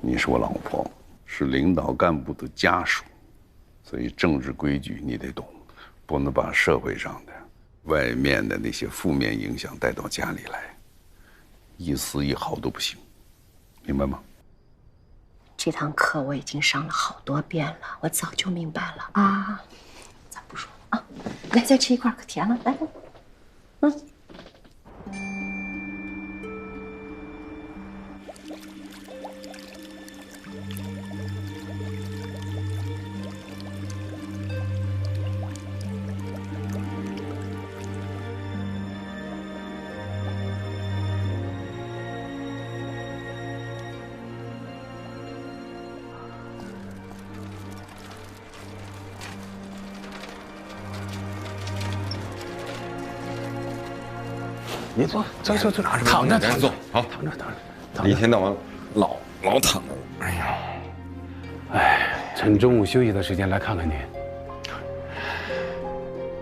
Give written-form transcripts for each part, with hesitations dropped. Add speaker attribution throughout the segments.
Speaker 1: 你是我老婆，是领导干部的家属，所以政治规矩你得懂，不能把社会上的、外面的那些负面影响带到家里来，一丝一毫都不行，明白吗？
Speaker 2: 这堂课我已经上了好多遍了，我早就明白了啊。咱不说了啊，来，再吃一块，可甜了，来，嗯。
Speaker 3: 你坐，坐，
Speaker 4: 躺着，坐，好，
Speaker 3: 躺着。
Speaker 4: 一天到晚老躺着，哎呀，
Speaker 3: 趁中午休息的时间来看看您。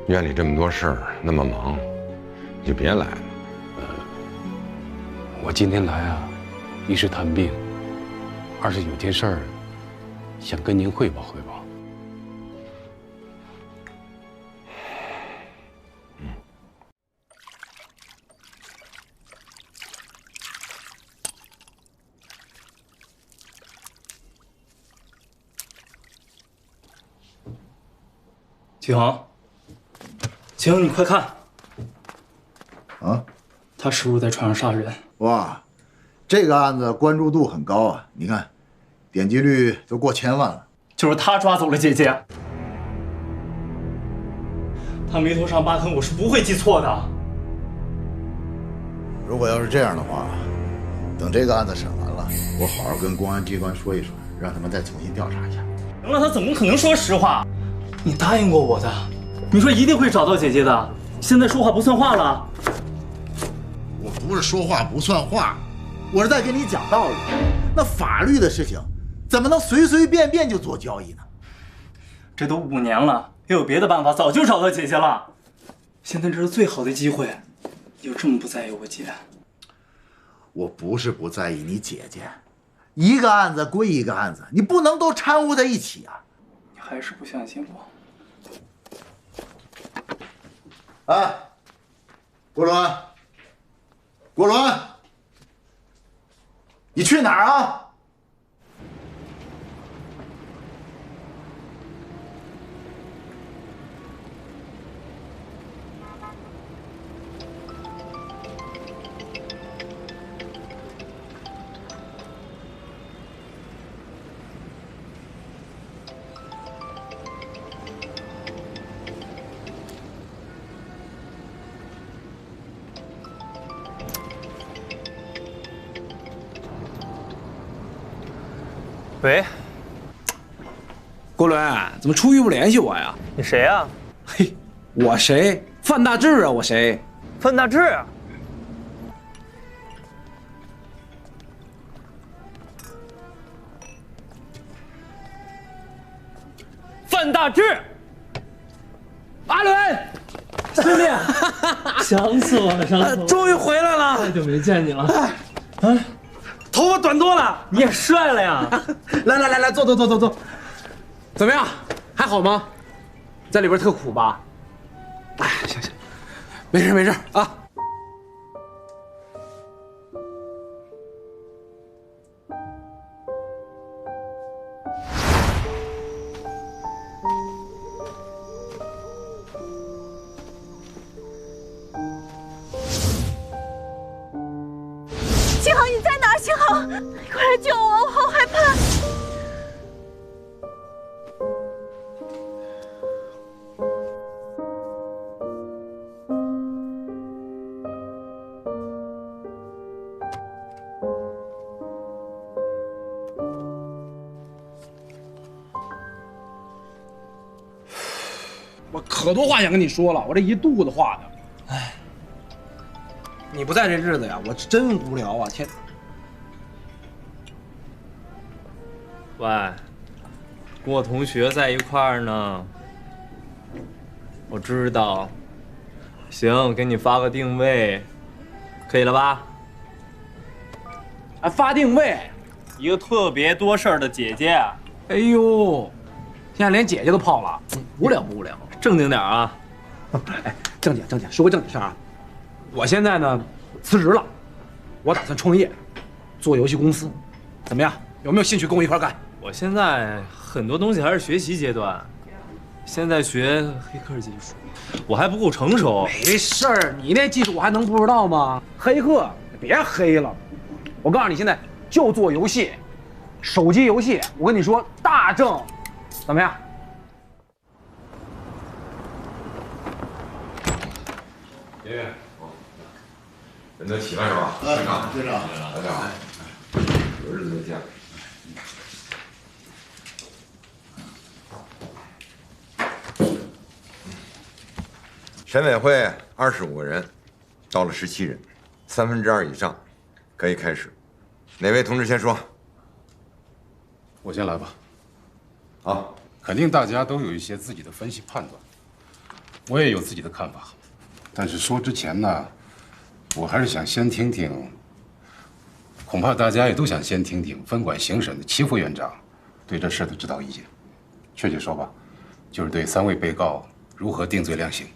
Speaker 4: 院里这么多事儿，那么忙，你就别来了。
Speaker 3: 我今天来啊，一是探病，二是有件事儿想跟您汇报汇报。
Speaker 5: 景恒，景恒，你快看！
Speaker 6: 啊，
Speaker 5: 他是不是在船上杀人？
Speaker 6: 哇，这个案子关注度很高啊！你看，点击率都过1000万了。
Speaker 5: 就是他抓走了姐姐。他眉头上疤痕，我是不会记错的。
Speaker 6: 如果要是这样的话，等这个案子审完了，我好好跟公安机关说一说，让他们再重新调查一下。
Speaker 5: 行了，他怎么可能说实话？你答应过我的，你说一定会找到姐姐的，现在说话不算话了。
Speaker 6: 我不是说话不算话，我是在跟你讲道理。那法律的事情，怎么能随随便便就做交易呢？
Speaker 5: 这都5年了，要有别的办法，早就找到姐姐了。现在这是最好的机会，你就这么不在意我姐？
Speaker 6: 我不是不在意你姐姐，一个案子归一个案子，你不能都掺和在一起啊！
Speaker 5: 你还是不相信我？
Speaker 6: 哎，国伦，国伦，你去哪儿啊？
Speaker 5: 喂，
Speaker 7: 郭伦，怎么出狱不联系我呀？
Speaker 5: 你谁呀？
Speaker 7: 嘿，我谁？范大志啊，我谁？
Speaker 5: 范大志。范大志，
Speaker 7: 阿伦，
Speaker 5: 兄弟，想死我了，想死我了！
Speaker 7: 终于回来了，
Speaker 5: 太久没见你了。
Speaker 7: 头发短多了，
Speaker 5: 你也帅了呀！
Speaker 7: 来，坐，怎么样？还好吗？在里边特苦吧？哎，行，没事啊。
Speaker 2: 幸好你在哪儿？幸好，你快来救我，我好害怕。
Speaker 7: 我可多话想跟你说了，我这一肚子话呢。哎，你不在这日子呀，我真无聊啊！天。
Speaker 8: 喂，跟我同学在一块儿呢。我知道。行，给你发个定位，可以了吧？
Speaker 7: 啊，发定位，
Speaker 8: 一个特别多事儿的姐姐。
Speaker 7: 哎呦，现在连姐姐都泡了，无聊不无聊？
Speaker 8: 正经点啊！
Speaker 7: 哎，正经，说个正经事儿啊。我现在呢辞职了，我打算创业，做游戏公司，怎么样？有没有兴趣跟我一块干？
Speaker 8: 我现在很多东西还是学习阶段，现在学黑客技术，我还不够成熟。
Speaker 7: 没事儿，你那技术我还能不知道吗？黑客别黑了，我告诉你，现在就做游戏，手机游戏，我跟你说大挣，怎么样？
Speaker 4: 爷爷，人都齐了是吧？队长，
Speaker 6: 队长，
Speaker 4: 队长，有日子没见。审委会25个人，到了17人，2/3以上，可以开始。哪位同志先说？
Speaker 3: 我先来吧。
Speaker 4: 好，
Speaker 3: 肯定大家都有一些自己的分析判断，我也有自己的看法。但是说之前呢，我还是想先听听，恐怕大家也都想先听听分管刑审的齐副院长对这事的指导意见。确切说吧，就是对3位被告如何定罪量刑。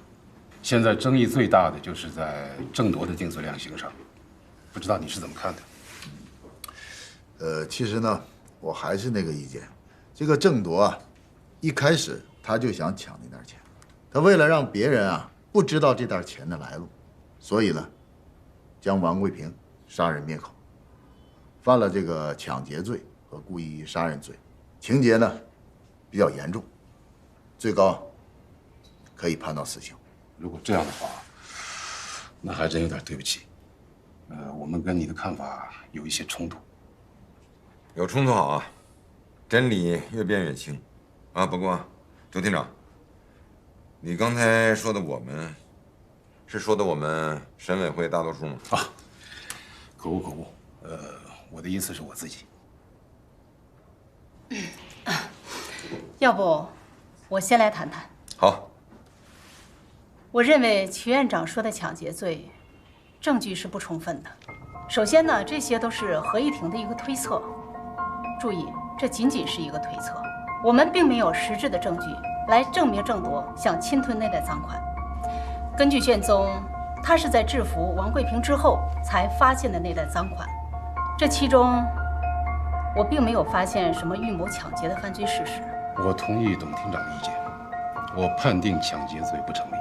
Speaker 3: 现在争议最大的就是在郑铎的定罪量刑上，不知道你是怎么看的？
Speaker 6: 其实呢，我还是那个意见，这个郑铎啊，一开始他就想抢那点钱，他为了让别人啊不知道这点钱的来路，所以呢，将王贵平杀人灭口，犯了这个抢劫罪和故意杀人罪，情节呢比较严重，最高可以判到死刑。
Speaker 3: 如果这样的话，那还真有点对不起。我们跟你的看法有一些冲突。
Speaker 4: 有冲突好啊，真理越辩越清，啊。不过，周厅长，你刚才说的我们，是说的我们审委会大多数吗？
Speaker 3: 啊，口误。我的意思是我自己。
Speaker 9: 要不，我先来谈谈。
Speaker 4: 好。
Speaker 9: 我认为曲院长说的抢劫罪，证据是不充分的。首先呢，这些都是合议庭的一个推测。注意，这仅仅是一个推测，我们并没有实质的证据来证明郑铎想侵吞那袋赃款。根据卷宗，他是在制服王贵平之后才发现的那袋赃款，这其中我并没有发现什么预谋抢劫的犯罪事实。
Speaker 3: 我同意董厅长的意见，我判定抢劫罪不成立。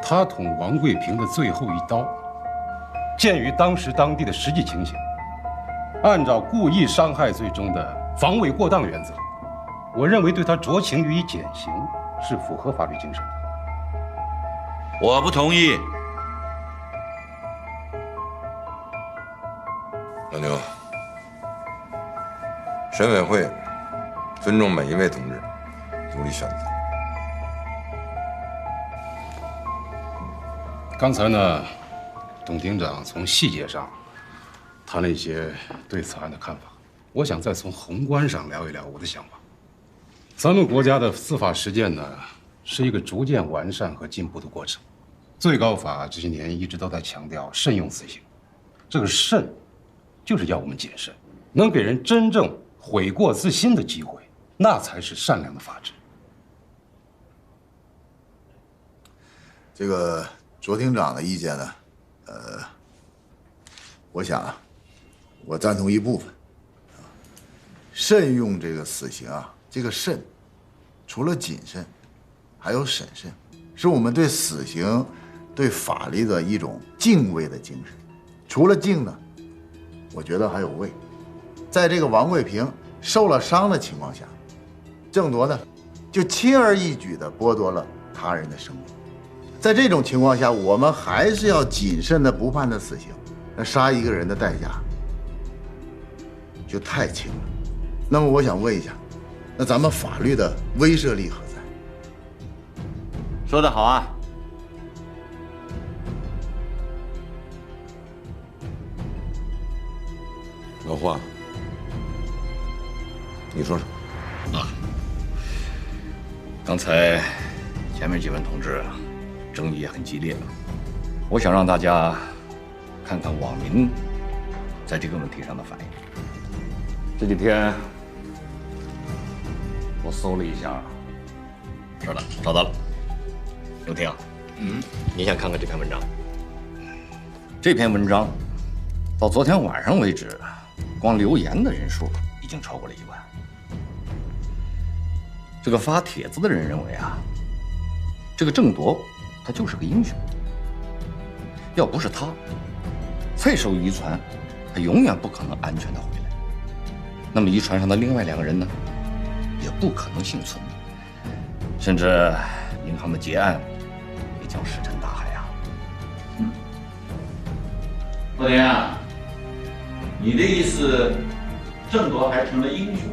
Speaker 3: 他捅王贵平的最后一刀，鉴于当时当地的实际情形，按照故意伤害罪中的防卫过当原则，我认为对他酌情予以减刑是符合法律精神的。
Speaker 10: 我不同意。
Speaker 4: 老牛，审委会尊重每一位同志独立选择。
Speaker 3: 刚才呢，董厅长从细节上谈了一些对此案的看法，我想再从宏观上聊一聊我的想法。咱们国家的司法实践呢，是一个逐渐完善和进步的过程。最高法这些年一直都在强调慎用死刑，这个慎，就是要我们谨慎，能给人真正悔过自新的机会，那才是善良的法治。
Speaker 6: 这个卓厅长的意见呢，我想啊，我赞同一部分。慎用这个死刑啊，这个慎，除了谨慎，还有审慎，是我们对死刑、对法律的一种敬畏的精神。除了敬呢，我觉得还有畏。在这个王贵平受了伤的情况下，郑铎呢，就轻而易举地剥夺了他人的生命。在这种情况下，我们还是要谨慎的不判他死刑，那杀一个人的代价就太轻了。那么我想问一下，那咱们法律的威慑力何在？
Speaker 10: 说得好啊！
Speaker 4: 老华，你说说。
Speaker 10: 刚才前面几位同志争议也很激烈，我想让大家看看网民在这个问题上的反应。这几天我搜了一下，是的，找到了。刘婷，你先看看这篇文章。这篇文章到昨天晚上为止，光留言的人数已经超过了1万。这个发帖子的人认为啊，这个郑铎他就是个英雄。要不是他，再受渔船，他永远不可能安全的回来。那么渔船上的另外2个人呢，也不可能幸存，甚至银行的结案也将石沉大海啊！
Speaker 11: 莫田啊，你的意思，郑铎还成了英雄？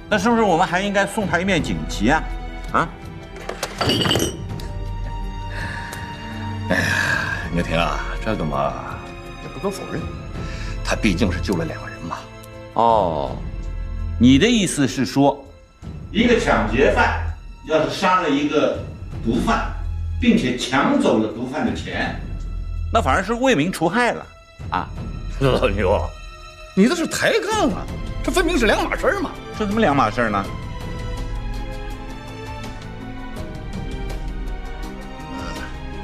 Speaker 11: 那是不是我们还应该送他一面锦旗啊？啊？
Speaker 10: 哎呀，牛婷啊，这个嘛，也不可否认，他毕竟是救了2个人嘛。
Speaker 11: 哦，你的意思是说，一个抢劫犯要是杀了一个毒贩，并且抢走了毒贩的钱，那反而是为民除害了啊！
Speaker 10: 老牛，你这是抬杠啊！这分明是2码事嘛！
Speaker 11: 这怎么2码事呢？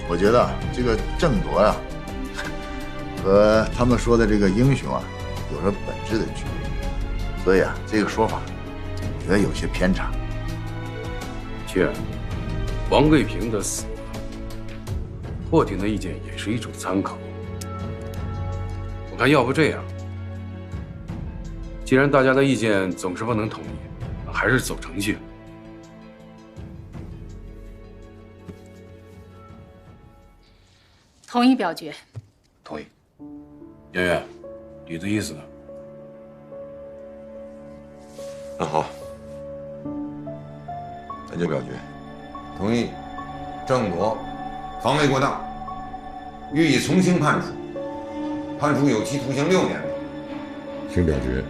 Speaker 6: 我觉得这个郑铎啊，和他们说的这个英雄啊，有着本质的区别，所以啊，这个说法，我觉得有些偏差。
Speaker 12: 确，王贵平的死，霍廷的意见也是一种参考。我看要不这样，既然大家的意见总是不能统一，还是走程序。
Speaker 9: 同意表决。
Speaker 10: 同意。
Speaker 12: 圆圆，你的意思呢？
Speaker 4: 那好，那就表决，同意郑铎防卫过当，予以从轻判处，判处有期徒刑6年。
Speaker 3: 请表决。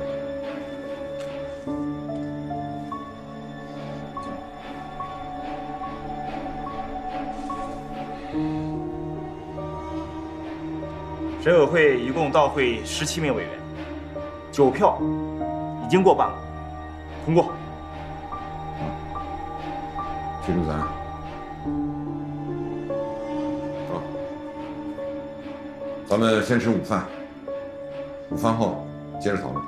Speaker 13: 审委会一共到会17名委员，9票已经过半了，通过。
Speaker 4: 徐仲咱，好，咱们先吃午饭，午饭后接着讨论。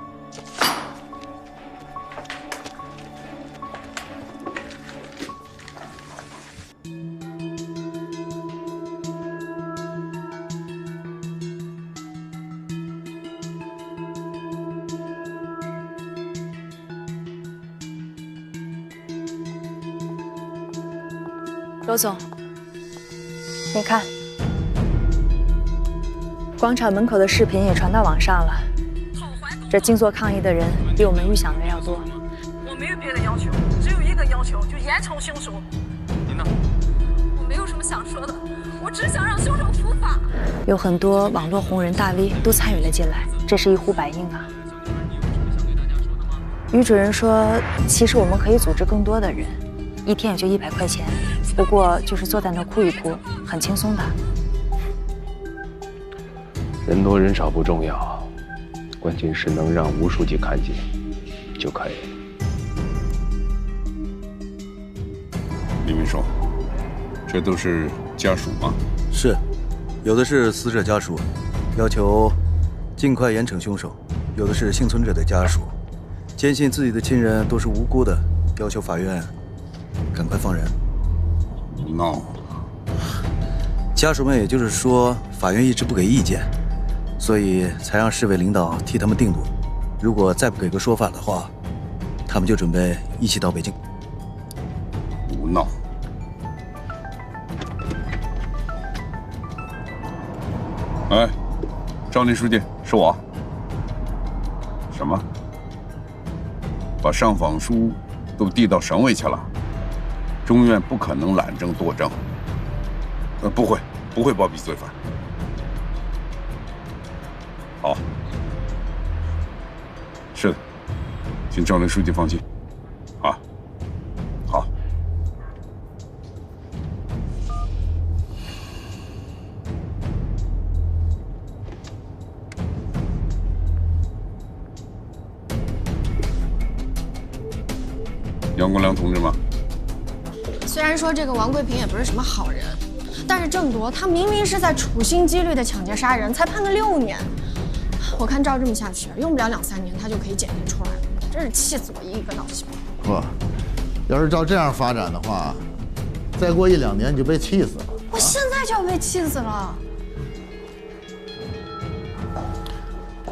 Speaker 14: 罗总，你看，广场门口的视频也传到网上了。这静坐抗议的人比我们预想的要多。
Speaker 15: 我没有别的要求，只有一个要求，就严惩凶手。
Speaker 16: 您呢？
Speaker 15: 我没有什么想说的，我只想让凶手伏法。
Speaker 14: 有很多网络红人大 V 都参与了进来，这是一呼百应啊。于主任说，其实我们可以组织更多的人，一天也就100块钱。不过就是坐在那哭一哭，很轻松的。
Speaker 17: 人多人少不重要，关键是能让吴书记看见就可以了。
Speaker 1: 李秘书，这都是家属吗？
Speaker 18: 是，有的是死者家属，要求尽快严惩凶手；有的是幸存者的家属，坚信自己的亲人都是无辜的，要求法院赶快放人。
Speaker 1: 胡闹！
Speaker 18: 家属们也就是说，法院一直不给意见，所以才让市委领导替他们定夺。如果再不给个说法的话，他们就准备一起到北京。
Speaker 1: 胡闹！哎，赵林书记，是我。什么？把上访书都递到省委去了？中院不可能懒政惰政，不会包庇罪犯。好，是的，请赵林书记放心。啊，好。杨国良同志吗？
Speaker 16: 虽然说这个王贵平也不是什么好人，但是郑铎他明明是在处心积虑的抢劫杀人，才判了6年。我看照这么下去，用不了2、3年他就可以检验出来了，真是气死我一个脑细胞。
Speaker 6: 不，要是照这样发展的话，再过1、2年你就被气死了。
Speaker 16: 我现在就要被气死了。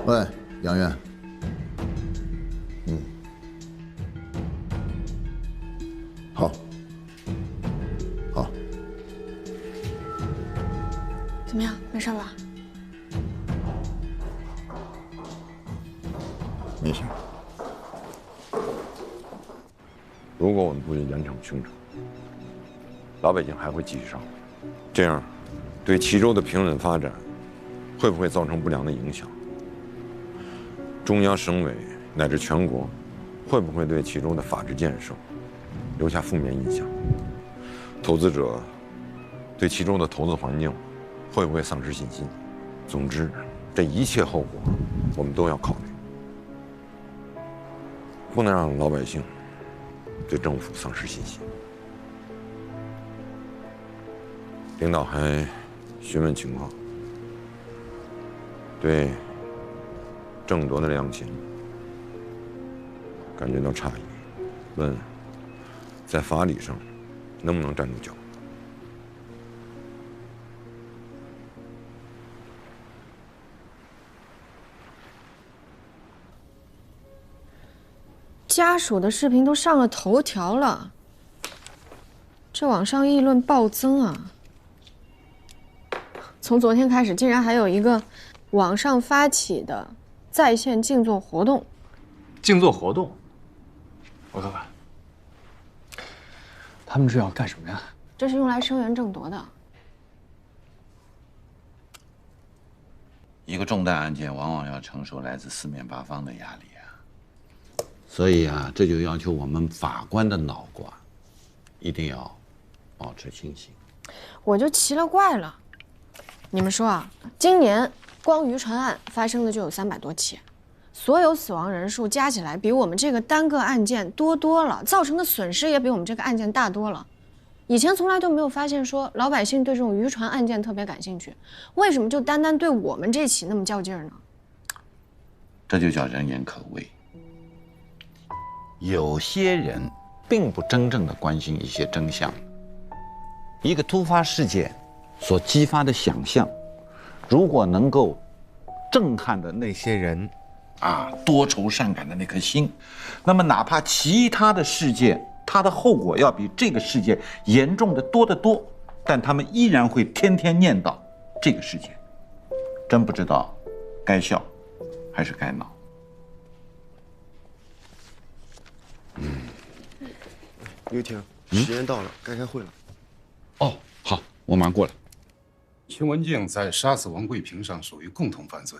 Speaker 6: 喂，杨院。好。好。
Speaker 16: 怎么样？没事吧？
Speaker 6: 没事。
Speaker 4: 如果我们不严惩凶手，老百姓还会继续上，这样对齐州的平稳发展会不会造成不良的影响？中央、省委乃至全国会不会对齐州的法治建设留下负面印象？投资者对齐州的投资环境会不会丧失信心？总之，这一切后果我们都要考虑，不能让老百姓对政府丧失信心。领导还询问情况，对郑铎的量刑感觉到诧异，问在法理上能不能站住脚？
Speaker 16: 家属的视频都上了头条了，这网上议论暴增啊！从昨天开始，竟然还有一个网上发起的在线静坐活动。
Speaker 17: 静坐活动，我看看，他们这要干什么呀？
Speaker 16: 这是用来声援郑铎的。
Speaker 11: 一个重大案件往往要承受来自四面八方的压力啊，所以啊，这就要求我们法官的脑瓜一定要保持清醒。
Speaker 16: 我就奇了怪了，你们说啊，今年光渔船案发生的就有300多起，所有死亡人数加起来比我们这个单个案件多了，造成的损失也比我们这个案件大多了。以前从来都没有发现说老百姓对这种渔船案件特别感兴趣，为什么就单单对我们这起那么较劲儿呢？
Speaker 11: 这就叫人言可畏。有些人并不真正的关心一些真相。一个突发事件所激发的想象，如果能够震撼的那些人啊，多愁善感的那颗心，那么哪怕其他的事件，它的后果要比这个事件严重的多得多，但他们依然会天天念叨这个事件。真不知道该笑还是该恼。
Speaker 19: 刘婷，时间到了，该开会了。
Speaker 3: 哦，好，我马上过来。齐文静在杀死王贵平上属于共同犯罪，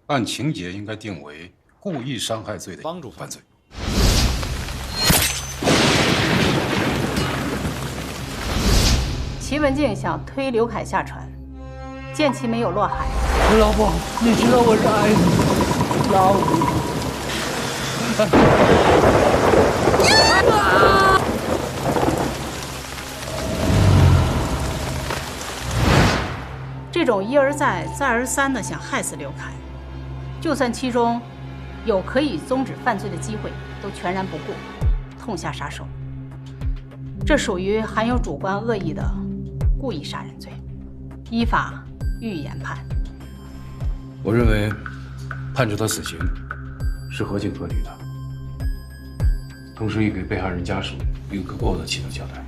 Speaker 3: 按情节应该定为故意伤害罪的帮助犯罪。
Speaker 9: 齐文静想推刘凯下船，见其没有落海。
Speaker 20: 老婆，你知道我是爱你，老婆。
Speaker 9: 这种一而再、再而三的想害死刘凯，就算其中有可以终止犯罪的机会，都全然不顾，痛下杀手。这属于含有主观恶意的故意杀人罪，依法予以严判。
Speaker 12: 我认为判处他死刑是合情合理的，同时也给被害人家属一个可够的起到交代。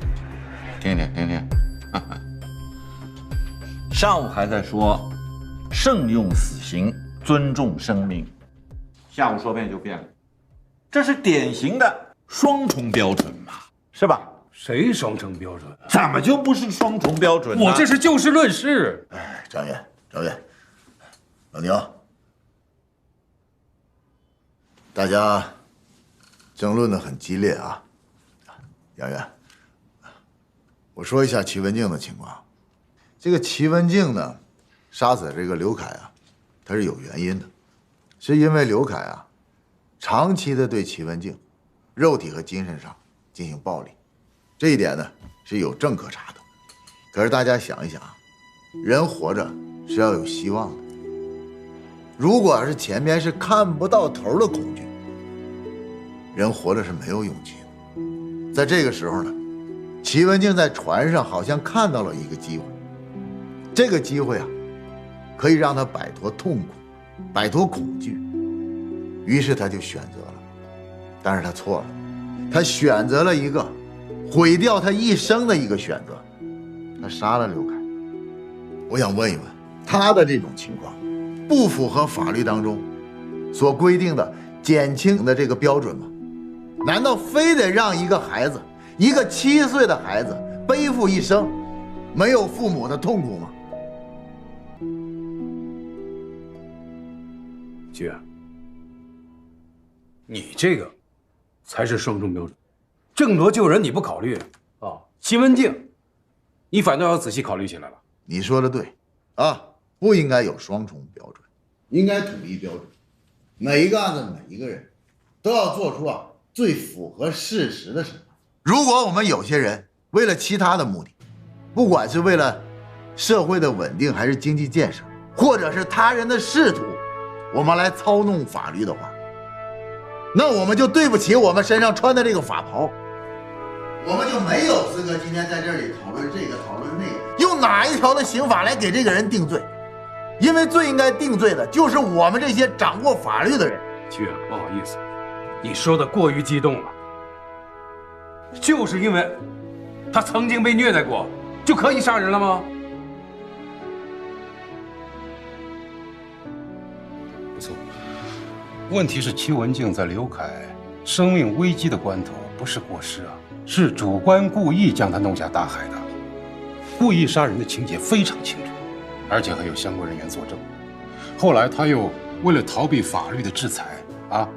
Speaker 11: 听听，上午还在说慎用死刑，尊重生命，下午说变就变了，这是典型的双重标准嘛，是吧？
Speaker 12: 谁双重标准？
Speaker 11: 怎么就不是双重标准呢？
Speaker 12: 我这是就事论事。
Speaker 6: 哎，张远，老牛，大家争论的很激烈啊。杨远，我说一下齐文静的情况。这个齐文静呢，杀死这个刘凯啊，他是有原因的，是因为刘凯啊，长期的对齐文静，肉体和精神上进行暴力，这一点呢是有证可查的。可是大家想一想啊，人活着是要有希望的。如果是前面是看不到头的恐惧，人活着是没有勇气的。在这个时候呢，齐文静在船上好像看到了一个机会，这个机会啊，可以让他摆脱痛苦，摆脱恐惧。于是他就选择了，但是他错了，他选择了一个毁掉他一生的一个选择，他杀了刘凯。我想问一问，他的这种情况不符合法律当中所规定的减轻的这个标准吗？难道非得让一个孩子，一个7岁的孩子背负一生没有父母的痛苦吗？
Speaker 12: 姐，你这个才是双重标准。郑铎救人你不考虑啊，齐文静，你反倒要仔细考虑起来了。
Speaker 6: 你说的对，啊，不应该有双重标准，应该统一标准。每一个案子，每一个人都要做出最符合事实的审判。如果我们有些人为了其他的目的，不管是为了社会的稳定还是经济建设，或者是他人的仕途，我们来操弄法律的话，那我们就对不起我们身上穿的这个法袍，我们就没有资格今天在这里讨论这个讨论那个，用哪一条的刑法来给这个人定罪？因为最应该定罪的就是我们这些掌握法律的人。
Speaker 12: 七月，不好意思，你说的过于激动了。就是因为他曾经被虐待过，就可以杀人了吗？不错，问题是齐文静在刘凯生命危机的关头，不是过失啊，是主观故意将他弄下大海的。故意杀人的情节非常清楚，而且还有相关人员作证。后来他又为了逃避法律的制裁啊，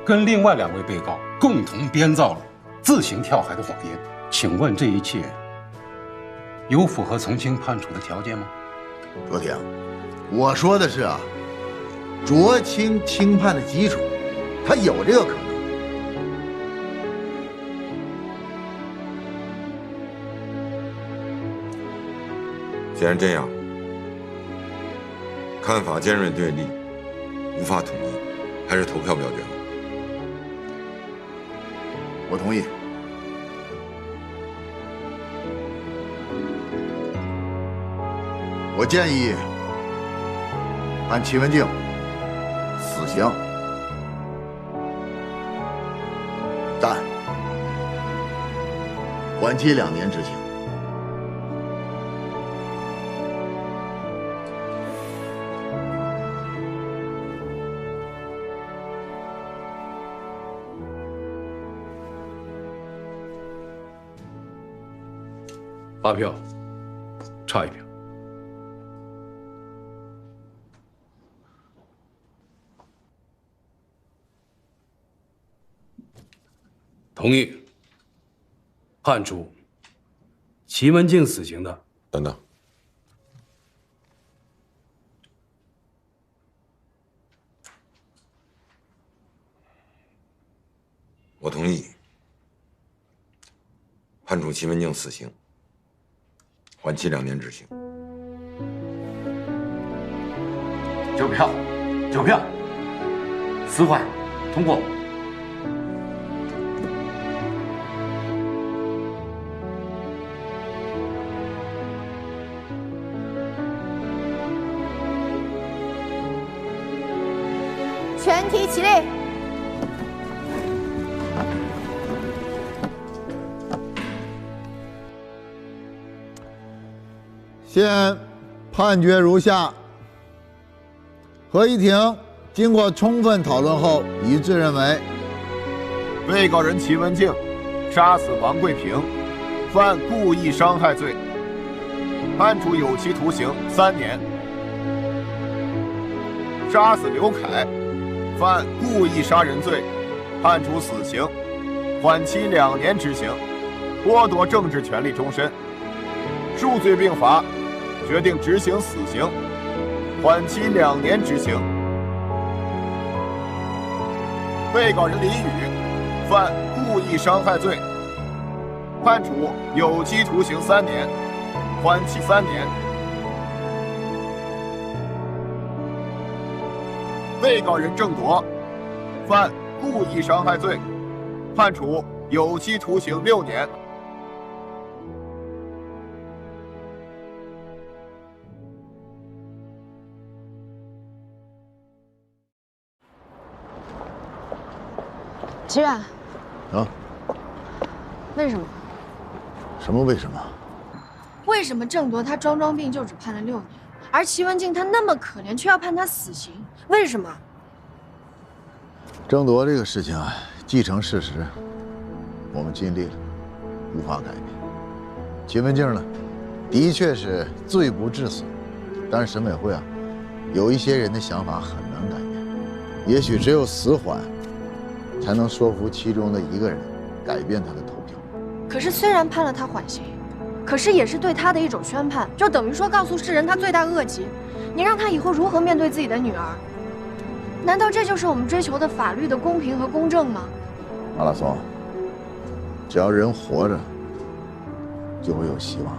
Speaker 12: 跟另外2位被告共同编造了自行跳海的谎言。请问这一切有符合从轻判处的条件吗？
Speaker 6: 卓婷，我说的是酌轻轻判的基础，他有这个可能。
Speaker 4: 既然这样，看法尖锐对立，无法统一，还是投票表决吧。
Speaker 6: 我同意。我建议判齐文静死刑，但缓期2年执行。
Speaker 12: 8票，差1票。同意判处齐文静死刑的，
Speaker 4: 等等。我同意判处齐文静死刑，缓期2年执行。
Speaker 10: 9票，9票，死缓，通过。
Speaker 21: 全体起立。
Speaker 6: 现判决如下：合议庭经过充分讨论后，一致认为，
Speaker 22: 被告人齐文静杀死王贵平，犯故意伤害罪，判处有期徒刑3年；杀死刘凯，犯故意杀人罪，判处死刑，缓期2年执行，剥夺政治权利终身。数罪并罚，决定执行死刑，缓期2年执行。被告人李宇犯故意伤害罪，判处有期徒刑3年，缓期3年。被告人郑铎犯故意伤害罪，判处有期徒刑6年。
Speaker 16: 齐远，
Speaker 6: 啊？
Speaker 16: 为什么？
Speaker 6: 什么为什么？
Speaker 16: 为什么郑铎他装病就只判了6年，而齐文静他那么可怜却要判他死刑？为什么？
Speaker 6: 郑铎这个事情啊，既成事实，我们尽力了，无法改变。齐文静呢，的确是罪不至死，但是审委会啊，有一些人的想法很难改变，也许只有死缓，才能说服其中的一个人改变他的投票。
Speaker 16: 可是虽然判了他缓刑，可是也是对他的一种宣判，就等于说告诉世人他罪大恶极，你让他以后如何面对自己的女儿？难道这就是我们追求的法律的公平和公正吗？
Speaker 6: 马拉松，只要人活着，就会有希望。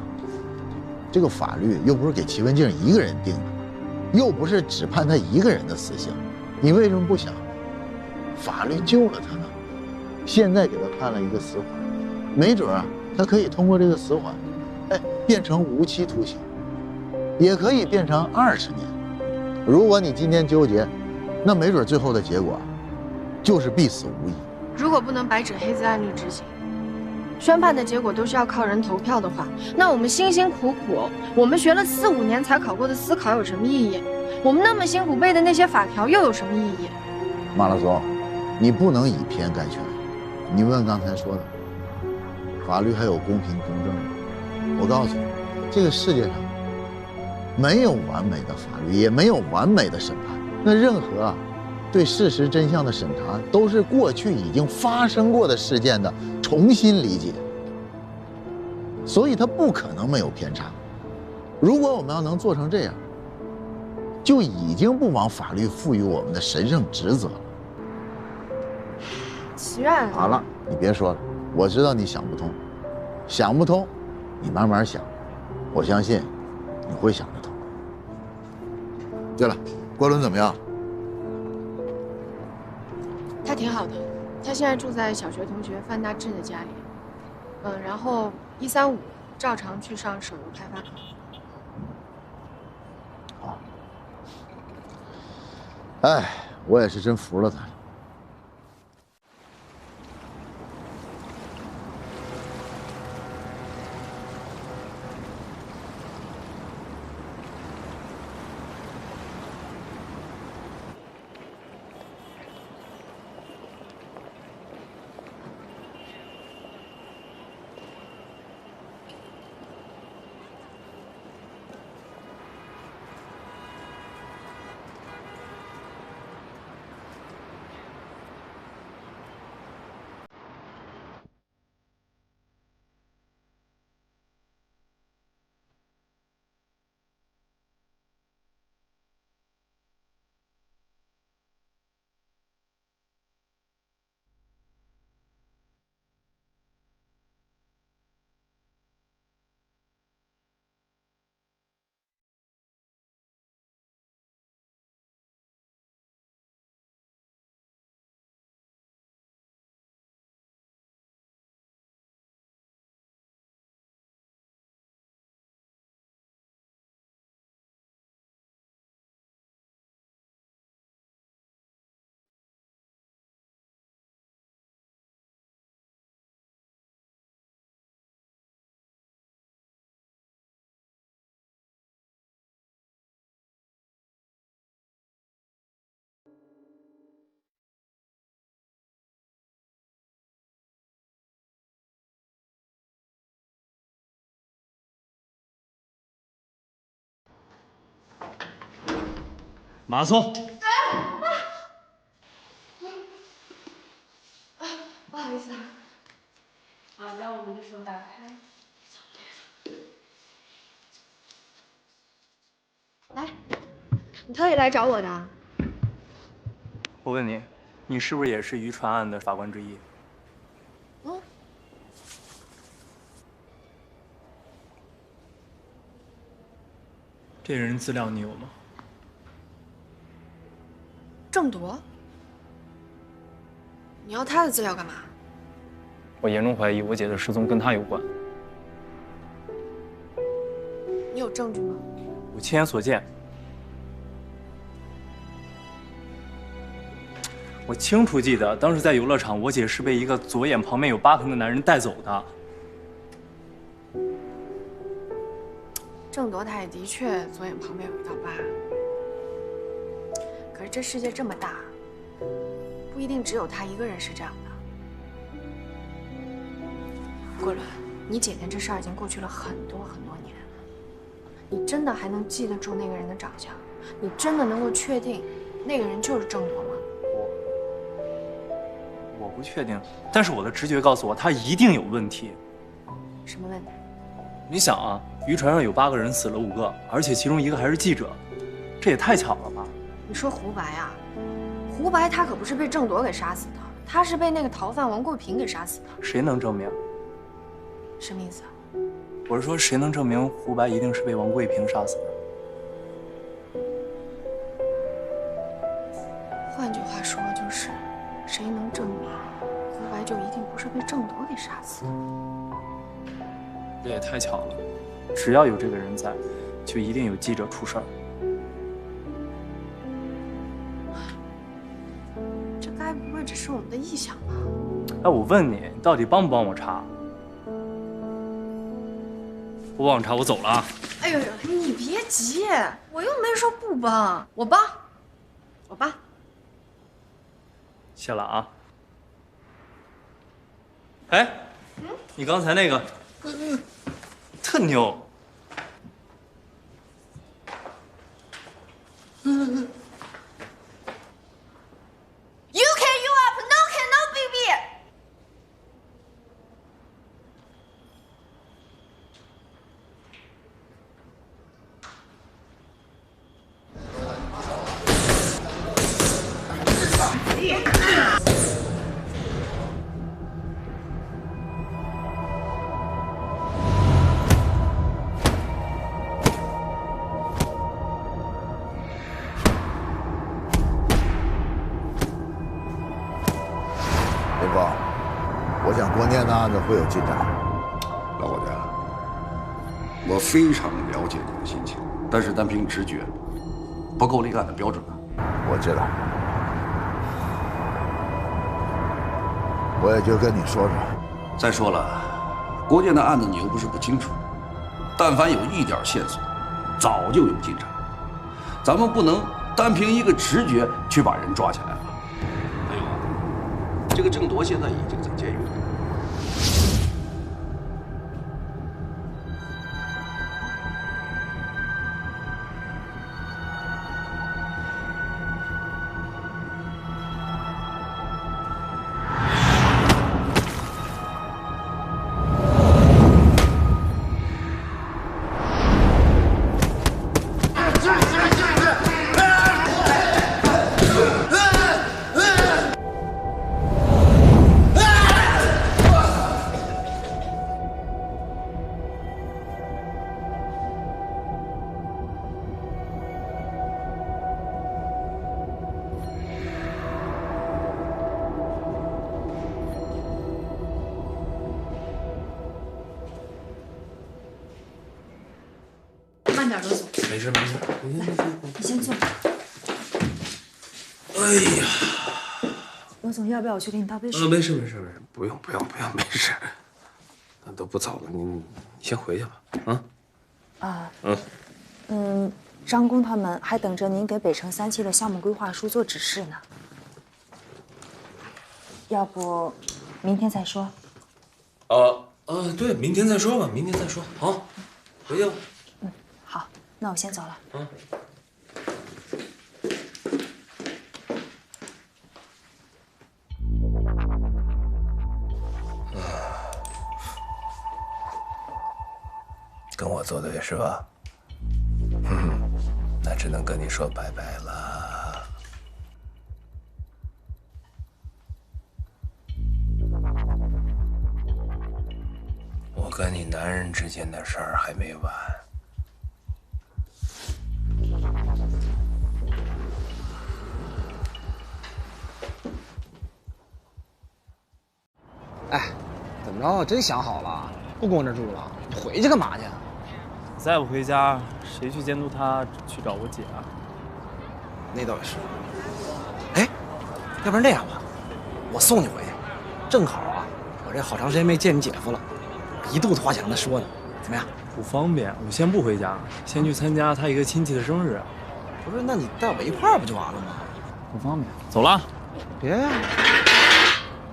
Speaker 6: 这个法律又不是给齐文静一个人定的，又不是只判他一个人的死刑，你为什么不想？法律救了他呢，现在给他判了一个死缓，没准啊，他可以通过这个死缓，变成无期徒刑，也可以变成20年。如果你今天纠结，那没准最后的结果就是必死无疑。
Speaker 16: 如果不能白纸黑字按律执行，宣判的结果都是要靠人投票的话，那我们辛辛苦苦，我们学了4、5年才考过的司考有什么意义？我们那么辛苦背的那些法条又有什么意义？
Speaker 6: 马拉松，你不能以偏概全。你问刚才说的，法律还有公平公正吗？我告诉你，这个世界上没有完美的法律，也没有完美的审判。那任何对事实真相的审查，都是过去已经发生过的事件的重新理解，所以它不可能没有偏差。如果我们要能做成这样，就已经不枉法律赋予我们的神圣职责了。
Speaker 16: 齐远，
Speaker 6: 好了，你别说了，我知道你想不通，想不通，你慢慢想，我相信你会想得通。对了，郭伦怎么样？
Speaker 16: 他挺好的，他现在住在小学同学范大志的家里，然后1、3、5照常去上手游开发课。
Speaker 6: 好，哎，我也是真服了他。
Speaker 13: 马松，
Speaker 16: 不好意思啊。好，那我们的手打开。来，你特意来找我的？
Speaker 13: 我问你，你是不是也是渔船案的法官之一？
Speaker 8: 这人资料你有吗？
Speaker 16: 郑铎，你要他的资料干嘛？
Speaker 8: 我严重怀疑我姐的失踪跟他有关。
Speaker 16: 你有证据吗？
Speaker 8: 我亲眼所见。我清楚记得，当时在游乐场，我姐是被一个左眼旁边有疤痕的男人带走的。
Speaker 16: 郑铎他也的确左眼旁边有一道疤，可是这世界这么大，不一定只有他一个人是这样的。桂纶，你姐姐这事儿已经过去了很多年了，你真的还能记得住那个人的长相？你真的能够确定那个人就是郑铎吗？
Speaker 8: 我不确定，但是我的直觉告诉我，他一定有问题。
Speaker 16: 什么问题？
Speaker 8: 你想啊，渔船上有8个人，死了5个，而且其中1个还是记者，这也太巧了吧？
Speaker 16: 你说胡白啊？胡白他可不是被郑铎给杀死的，他是被那个逃犯王贵平给杀死的。
Speaker 8: 谁能证明？
Speaker 16: 什么意思啊？
Speaker 8: 我是说，谁能证明胡白一定是被王贵平杀死的？
Speaker 16: 换句话说，就是谁能证明胡白就一定不是被郑铎给杀死的？
Speaker 8: 这也太巧了，只要有这个人在，就一定有记者出事儿。
Speaker 16: 这该不会只是我们的臆想吧？
Speaker 8: 哎，我问你，你到底帮不帮我查？不帮我查，我走了啊！
Speaker 16: 哎呦呦，你别急，我又没说不帮，我帮。
Speaker 8: 谢了啊。哎，你刚才那个，特牛。
Speaker 21: You can you up, no can no baby。
Speaker 6: 林峰，我想郭念的案子会有进展。
Speaker 10: 老伙计，我非常了解你的心情，但是单凭直觉，不够立案的标准啊。
Speaker 6: 我知道，我也就跟你说说。
Speaker 10: 再说了，郭建的案子你又不是不清楚，但凡有一点线索，早就有进展。咱们不能单凭一个直觉去把人抓起来了。还有，这个郑铎现在已经在监狱里。
Speaker 16: 慢点，罗总。
Speaker 17: 没事没事，
Speaker 14: 你先坐。
Speaker 17: 哎呀，
Speaker 14: 罗总，要不要我去给你倒杯水？
Speaker 17: 没事没事没事，不用，没事。那都不早了，你先回去吧。啊。
Speaker 14: 张工他们还等着您给北城3期的项目规划书做指示呢。要不，明天再说。
Speaker 17: 对，明天再说吧，明天再说。好，回去吧。
Speaker 14: 好，那我先走了。
Speaker 17: 跟我作对是吧？那只能跟你说拜拜了。我跟你男人之间的事儿还没完。
Speaker 7: 哎，怎么着？真想好了，不跟我这住了？你回去干嘛去？
Speaker 8: 再不回家，谁去监督他去找我姐啊？
Speaker 7: 那倒也是。哎，要不然这样吧，我送你回去，正好啊，我这好长时间没见你姐夫了，一肚子话想跟他说呢，怎么样？
Speaker 8: 不方便，我先不回家，先去参加他一个亲戚的生日。
Speaker 7: 不是，那你带我一块儿不就完了吗？
Speaker 8: 不方便，走了。
Speaker 7: 别呀，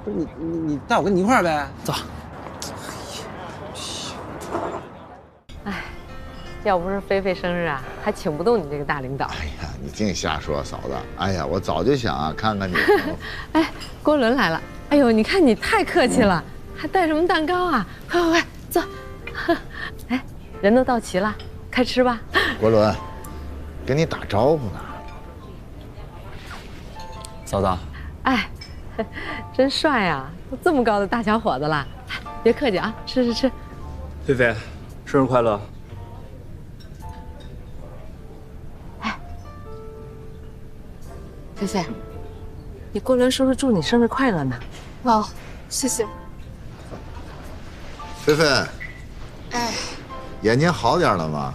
Speaker 7: 不是你带我跟你一块儿呗，走。
Speaker 2: 哎，要不是菲菲生日啊，还请不动你这个大领导。
Speaker 6: 哎呀，你净瞎说，嫂子。哎呀，我早就想啊，看看你。
Speaker 2: 哎，郭伦来了。哎呦，你看你太客气了，还带什么蛋糕啊？快快快，坐。哎，人都到齐了，开吃吧。
Speaker 6: 国伦，跟你打招呼呢。
Speaker 8: 嫂子。
Speaker 2: 哎，真帅啊！都这么高的大小伙子了，别客气啊，吃吃吃。
Speaker 8: 菲菲，生日快乐！
Speaker 2: 菲菲，你郭伦叔叔祝你生日快乐呢。
Speaker 15: 哦，谢谢。
Speaker 6: 菲菲，
Speaker 15: 哎，
Speaker 6: 眼睛好点了吗？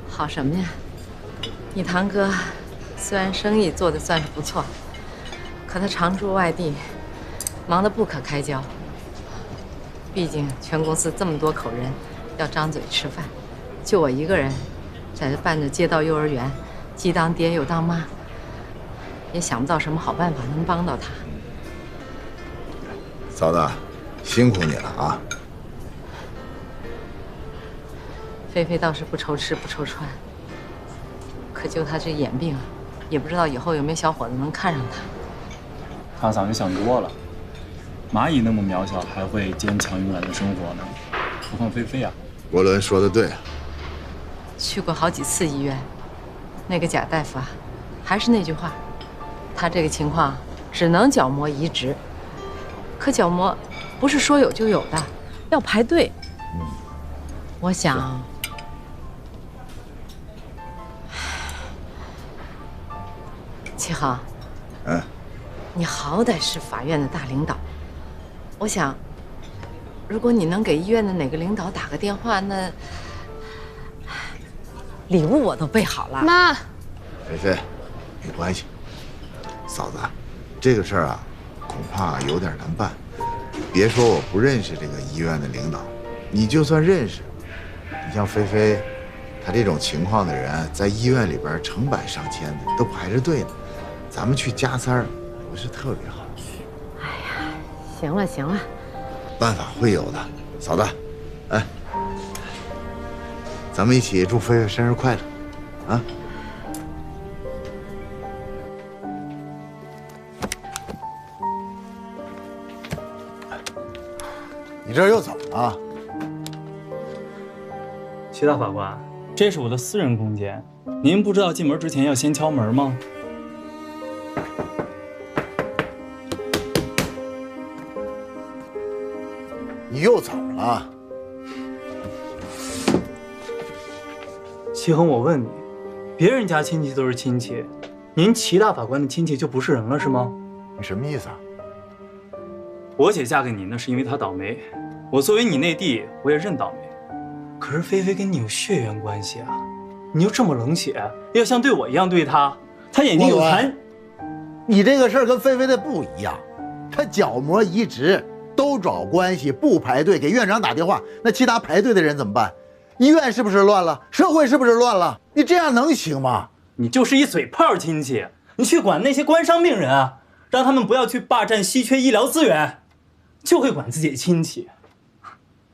Speaker 2: 好什么呀？你堂哥虽然生意做得算是不错，可他常驻外地，忙得不可开交。毕竟全公司这么多口人，要张嘴吃饭，就我一个人，在这办着街道幼儿园，既当爹又当妈，也想不到什么好办法能帮到他。
Speaker 6: 嫂子，辛苦你了啊！
Speaker 2: 菲菲倒是不愁吃不愁穿，可就她这眼病，也不知道以后有没有小伙子能看上她。
Speaker 8: 他早就想多了，蚂蚁那么渺小，还会坚强勇敢的生活呢，何况菲菲啊。
Speaker 6: 国伦说的对，
Speaker 2: 去过好几次医院，那个贾大夫啊，还是那句话，他这个情况只能角膜移植，可角膜不是说有就有的，要排队。我想，齐航，你好歹是法院的大领导，我想，如果你能给医院的哪个领导打个电话，那礼物我都备好了。
Speaker 15: 妈，
Speaker 6: 菲菲，没关系。嫂子，这个事儿啊，恐怕有点难办。别说我不认识这个医院的领导，你就算认识，你像菲菲，她这种情况的人，在医院里边成百上千的都排着队呢，咱们去加塞儿不是特别好。
Speaker 2: 行了行了，
Speaker 6: 办法会有的。嫂子，哎，咱们一起祝菲菲生日快乐，啊！你这又怎么了？
Speaker 8: 齐大法官，这是我的私人空间，您不知道进门之前要先敲门吗？
Speaker 6: 你又怎么了？
Speaker 8: 齐恒，我问你，别人家亲戚都是亲戚，您齐大法官的亲戚就不是人了是吗？
Speaker 6: 你什么意思啊？
Speaker 8: 我姐嫁给您呢，是因为她倒霉。我作为你内弟，我也认倒霉。可是菲菲跟你有血缘关系啊，你又这么冷血，要像对我一样对她，她眼睛有残。
Speaker 6: 你这个事儿跟菲菲的不一样，她角膜移植都找关系，不排队，给院长打电话，那其他排队的人怎么办？医院是不是乱了？社会是不是乱了？你这样能行吗？
Speaker 8: 你就是一嘴炮亲戚，你去管那些官商病人啊，让他们不要去霸占稀缺医疗资源，就会管自己的亲戚。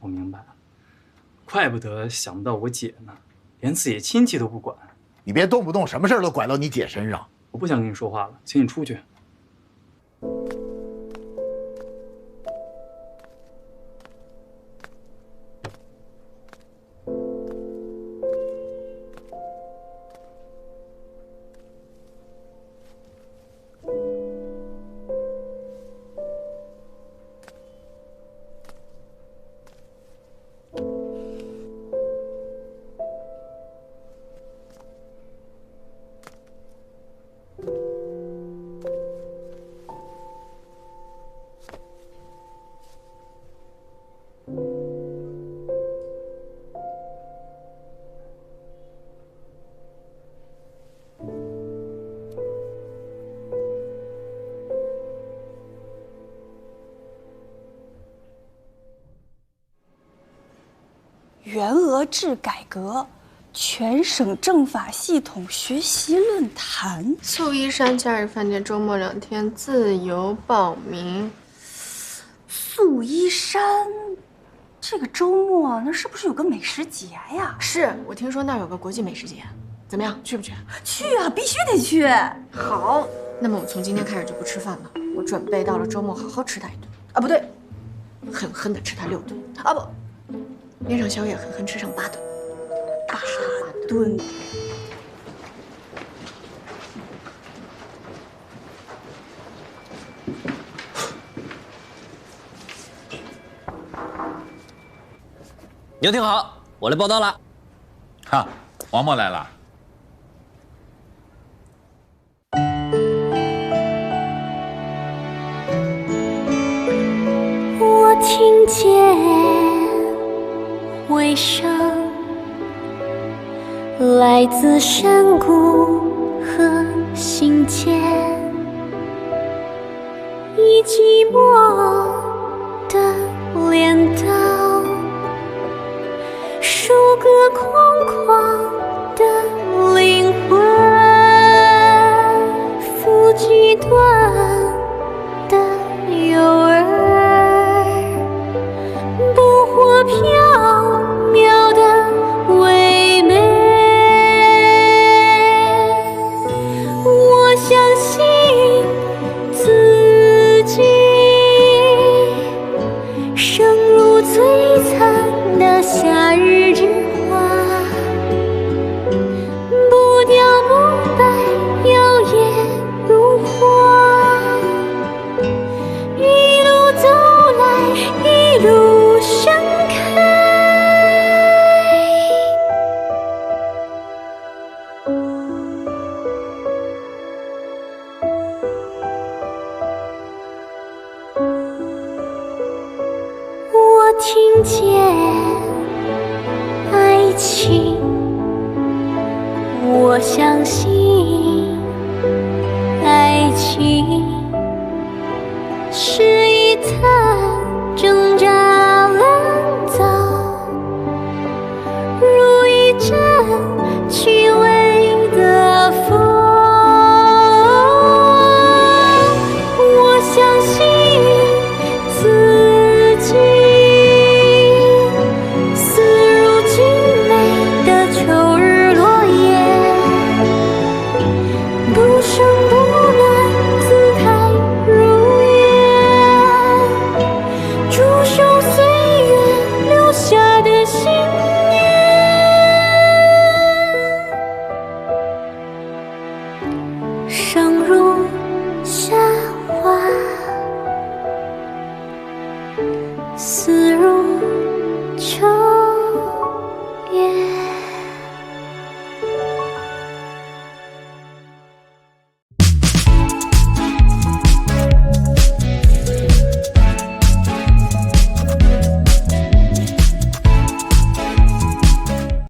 Speaker 8: 我明白了，怪不得想不到我姐呢，连自己亲戚都不管。
Speaker 6: 你别动不动什么事儿都拐到你姐身上。
Speaker 8: 我不想跟你说话了，请你出去。
Speaker 5: 德治改革全省政法系统学习论坛。
Speaker 16: 素衣山假日饭店周末2天自由报名。
Speaker 5: 素衣山，这个周末那是不是有个美食节呀？
Speaker 16: 是我听说那儿有个国际美食节，怎么样，去不去？
Speaker 5: 去啊，必须得去。
Speaker 16: 好，那么我从今天开始就不吃饭了，我准备到了周末好好吃它1顿。啊，不对，狠狠的吃它6顿。啊不，连上宵夜狠狠吃上8顿。8顿。
Speaker 18: 牛挺好，我来报道了。
Speaker 11: 哈，黄渤来了。
Speaker 23: 我听见回声，来自山谷和心间，以寂寞的镰刀收割空旷的灵魂，抚极端的诱饵，捕获缥缈的唯美。我相信自己，生如璀璨的夏日之花，不凋不败，摇曳如花。一路走来，一路盛开。我听见爱情，我相信爱情是一滩挣扎烂草，如一阵虚伪的风。我相信自己，似如精美的秋日落叶，不声不乱，姿态如愿，驻守岁月留下的信念，生如夏花，似